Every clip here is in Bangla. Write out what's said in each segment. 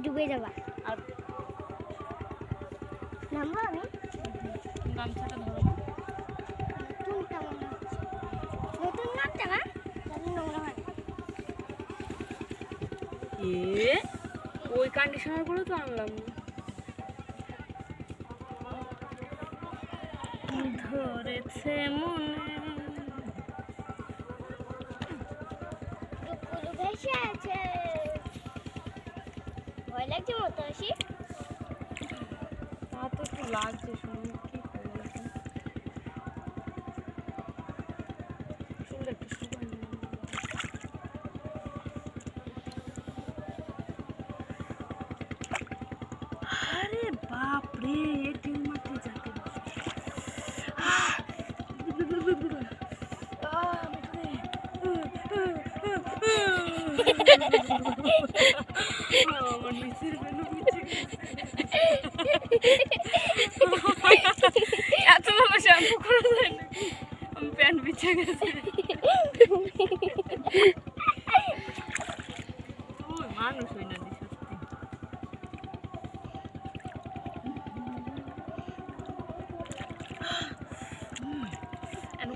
ডুবে যাবা। আর নামবো আমি? গামছাটা ধরো। নতুন কেমন লাগছে? নতুন নামছে না? তাহলে নোংরা হয় না। ওই কন্ডিশনার গুলো তো আনলাম না। ধরেছে মনে দুপুর ভেসে আছে। ভয় লাগছে মতো আসি। তা তো একটু লাগছে, শুনুন কি করবো এখন। চুল একটু শুকান। আরে বাপ রে, এটির মাঠে যাকে আমার নিচের বেলু বুঝছে এত ভালো শ্যাম্পু করা যায় নাকি? আমি প্যান্ট বিছে গেছে। মানুষ হই না দি সত্যি।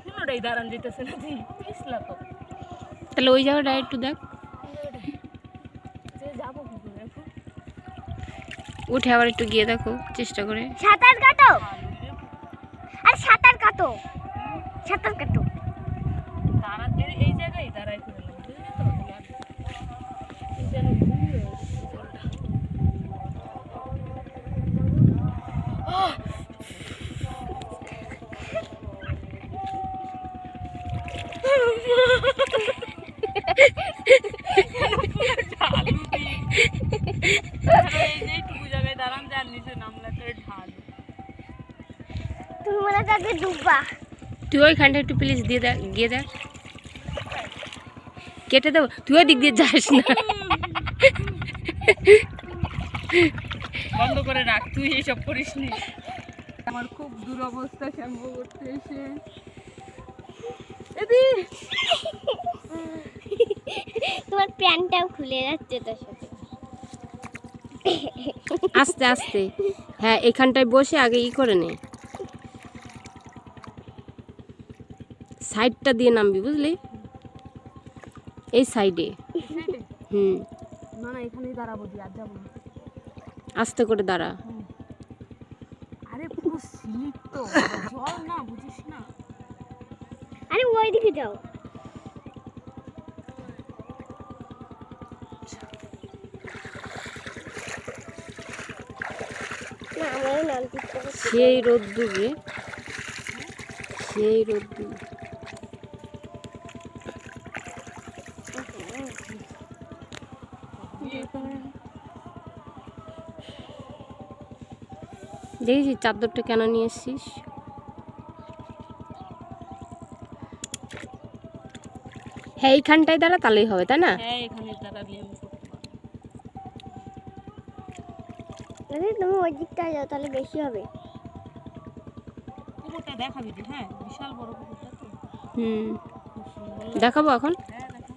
কোনোটাই দাঁড়ান যেতেছে না দি পিছলা তো। তাহলে ওই জায়গাটা একটু দেখ, যাবো কি করে এখন? উঠে আবার একটু গিয়ে দেখো চেষ্টা করে। সাঁতার কাটো। আরে সাঁতার কাটো, সাঁতার কাটো। তারা এই জায়গায় দাঁড়াই করে না, বুঝলি তো? এই যেন ঘুরে জলটা। এইটুকু জায়গায় দাঁড়ান, যার নিচে নামলে তো ঢাল। তুমি মনে কাকে ডুববা। তুই ওইখানটা একটু প্লিজ দিয়ে দেখ, গিয়ে দেখ, কেটে দেবো। তুই ওই দিক দিয়ে যাস না, বন্ধ করে রাখ, তুই এইসব করিস নি। আমার খুব দুরবস্থা শ্যাম্পু করতে এসে। তোমার প্যান্টটাও খুলে যাচ্ছে তোর সাথে। আস্তে আস্তে। হ্যাঁ, এখানটায় বসে আগে ই করে নে, সাইডটা দিয়ে নামবি, বুঝলি? এই সাইডে। হুম, না না, এখানেই দাঁড়াবো, দি আর যাবো না। আস্তে করে দাঁড়া। আরে পুরো স্লিপ তো, জল না, বুঝিস না? আরে ওইদিকে যাও। না আমারও নামতে ইচ্ছে করছে। সেই রোদ্দুর রে, সেই রোদ্দুর। দেখেছি চাদরটা কেন নিয়ে এসছিস? হ্যাঁ, এইখানটায় দাঁড়া, তাহলেই হবে, তাই না? হ্যাঁ, এখানে দাঁড়ালে আমি করতে পারবো। আরে তুমি ওই দিকটা যাও, তাহলে বেশি হবে। পুকুরটা দেখাবি দি? হ্যাঁ, বিশাল বড় পুকুরটা তো। হুম, খুব সুন্দর। দেখাবো এখন। হ্যাঁ, দেখা।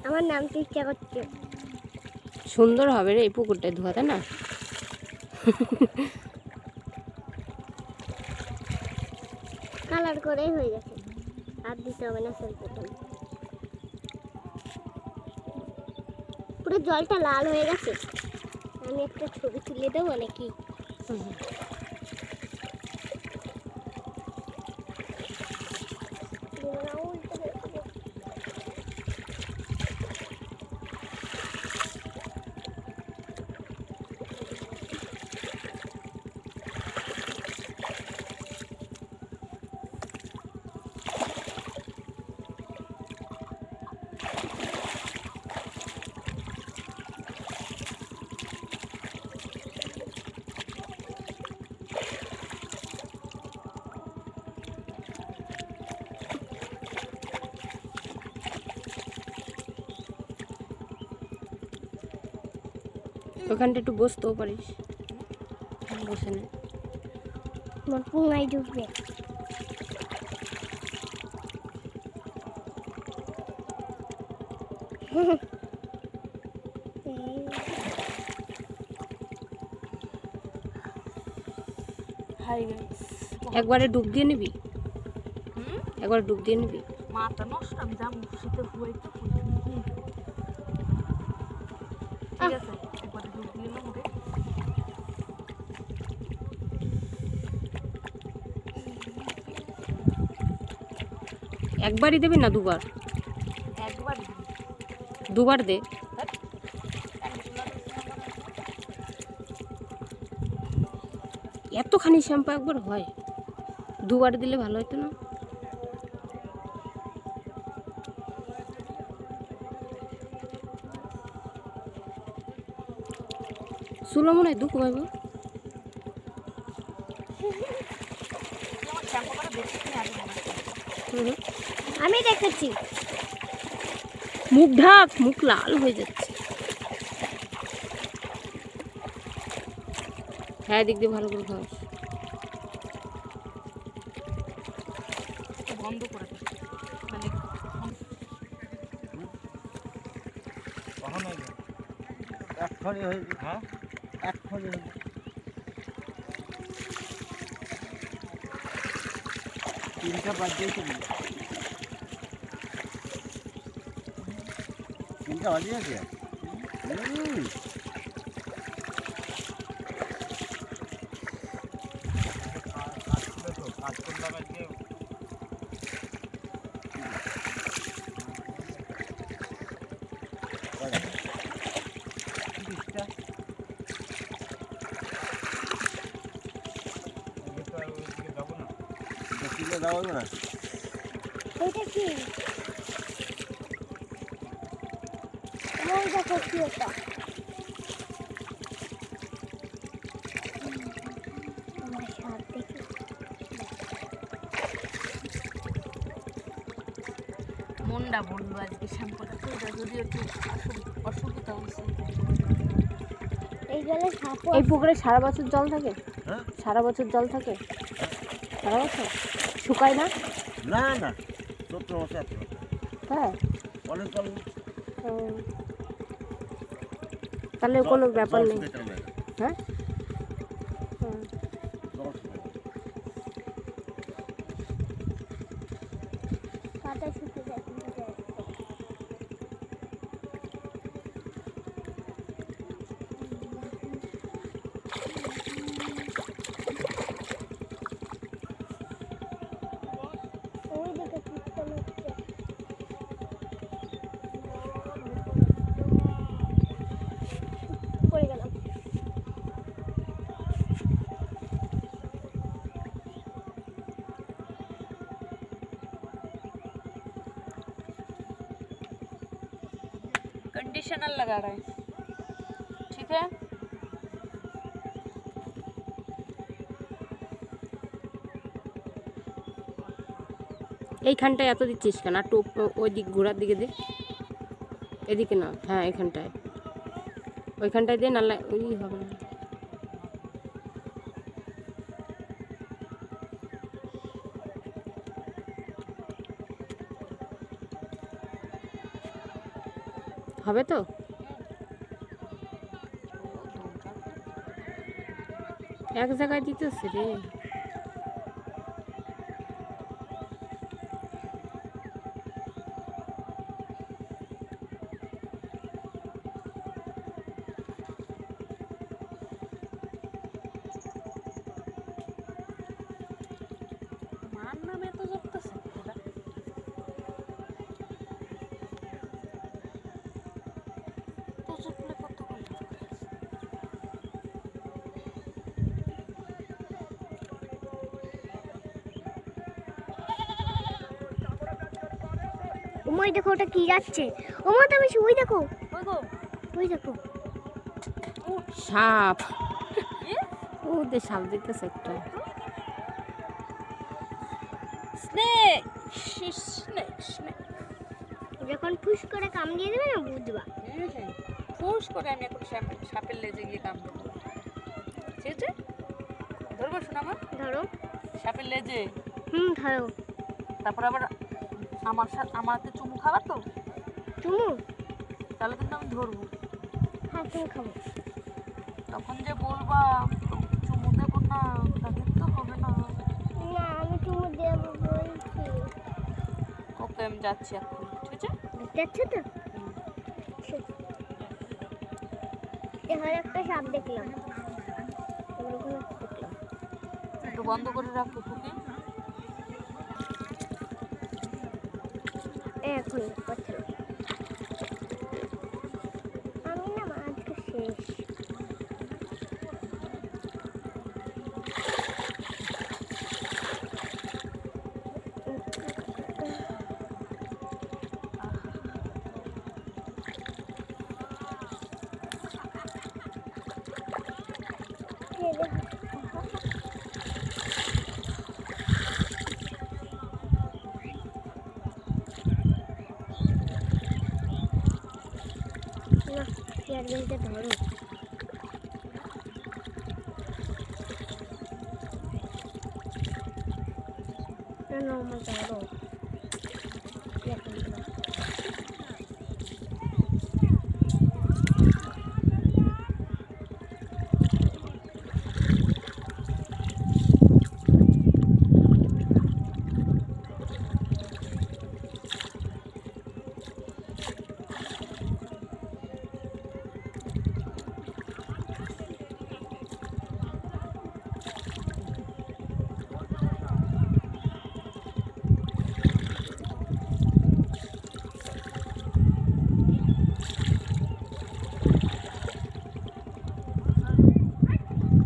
আমার নামতে ইচ্ছা করছে। সুন্দর হবে রে এই পুকুরটায় ধোয়া, তাই না? কালার করেই হয়ে গেছে, আর দিতে হবে না সেলফোন। পুরো জলটা লাল হয়ে গেছে। আমি একটা ছবি তুলে দেবো নাকি? ওখানটা একটু বসতেও পারিস, বসে নে। আমার পুঙ্গাই ঢুকবে। হাই গাইস, একবারে ডুব দিয়ে নিবি, একবার ডুব দিয়ে নিবি। মাথা নষ্ট, আমি যাবো শীতে হুয়াইতে। ঠিক আছে, একবারে ডুব দিয়ে নাও রে। একবারই দেবি না দুবার? একবার দুবার দে। এতখানি শ্যাম্পু একবার হয়? দুবার দিলে ভালো হতো না? চুলো মনে হয় দুঃখ পাইব। আমি দেখেছি। মুখ ঢাক, মুখ লাল হয়ে যাচ্ছে। হ্যাঁ, দিক দিয়ে ভালো করে খাওয়াস। বন্ধ করে দে, মানে এক্ষণি হয়েছে, হ্যাঁ এক্ষণি হয়েছে। তিনটা বাজিয়েছে, তিনটা বাজিয়েছে। যাবো না। এটা কি? ওই দেখো কি ওটা। আমার সাপ দেখি। মনটা বললো আজকে শ্যাম্পুটা তো এটা যদি একটু অসুবিধা হয়েছে। এই জলে সাপ। এই পুকুরে সারা বছর জল থাকে? হ্যাঁ, সারা বছর জল থাকে? সারা বছর শুকায় না? না না, চৈত্র মাসে আছে। হ্যাঁ, অনেক জল। তাহলে কোনো ব্যাপার নেই। হ্যাঁ, পাতা শুকিয়ে যায়। ওই দিকে কীর্তন হচ্ছে। পড়ে গেলাম। कंडीशनर लगा रहा है, ठीक है। এইখানটায় এত দিচ্ছিস কেন? আর টোপ ওই দিক ঘোড়ার দিকে দে, এদিকে না। হ্যাঁ, এখানটায়, ওইখানটায় দে, নাহলে ওই হবে না। হবে তো? এক জায়গায় দিতেছে রে। मान नामे तो जगतेছে এটা তো চুপলে কত করে। ওই দেখো ওটা কি যাচ্ছে। ওমা তুমি ওই দেখো, ওই গো, ওই দেখো। সাপ, কি ও দে সাপ দিতেছে একটা। Snake, snake snake. যখন ফুস করে কামড়িয়ে দেবে না বুঝবা। ফোর্স করে আমি এখন সাপের লেজে গিয়ে কামড় দেবো, ঠিক আছে? ধরবো শোনা আমার ধরো। সাপের লেজে, ধরো। তারপর আবার আমাকে চুমু খাবার তো, চুমু? তাহলে কিন্তু আমি ধরবো। হ্যাঁ, চুমু খাবো। তখন যে বলবা চুমু দেবো না, তা কিন্তু হবে না। না, আমি চুমু দেবো বলছি। ওকে, আমি যাচ্ছি এখন, ঠিক আছে? দেখতে পাচ্ছ তো? এখানে একটা সাপ দেখলাম। ওরকম দেখলাম। একটু বন্ধ করে রাখো ফুকি। এখন করছে না। আমি না আজকে শেষ। পেয়ার বেলটা ধরো। নর্মাল ধরো।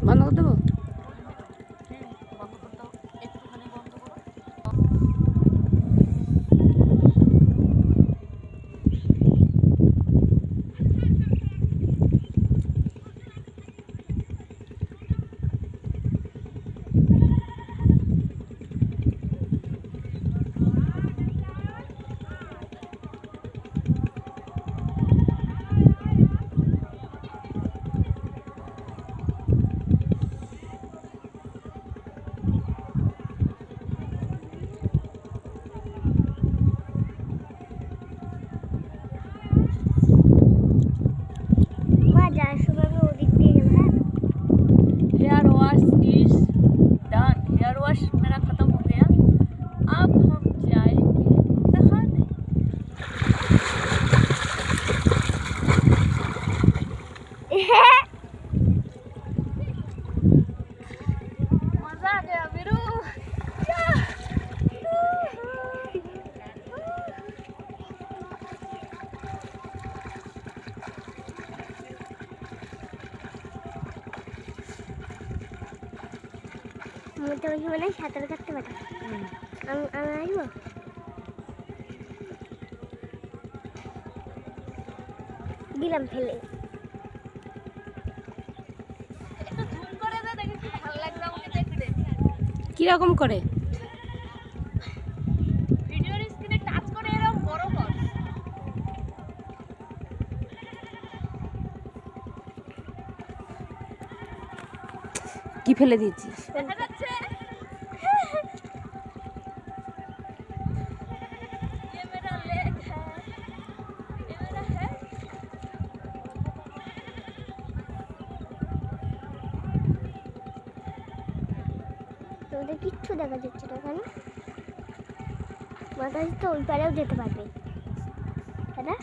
বন্ধ করে দেবো? বন্ধ করে দাও, একটুখানি বন্ধ করো। মা যাওয়ার সময় আমি ওদিক দিয়ে যাবো। Hair wash is done, hair wash मेरा खत्म हो गया। अब हम जाएंगे नहाने। হ্যাঁ। मजा आ गया वीरू। মোটামুটি মানে সাঁতার কাটতে পারি। আমি আসবো। দিলাম ফেলে। একটু জুম করে দে, দেখি কি ভালো লাগবে আমাকে দেখতে। কিরকম করে? ভিডিওর স্ক্রিনে টাচ করে এরকম বড় কর। কি ফেলে দিয়েছিস? দেখা যাচ্ছে? ये मेरा लेग है, ये मेरा है। তোমাদের কিচ্ছু দেখা যাচ্ছে না কেন? মাথা তো ওই পারেও যেতে পারবে, তাই না?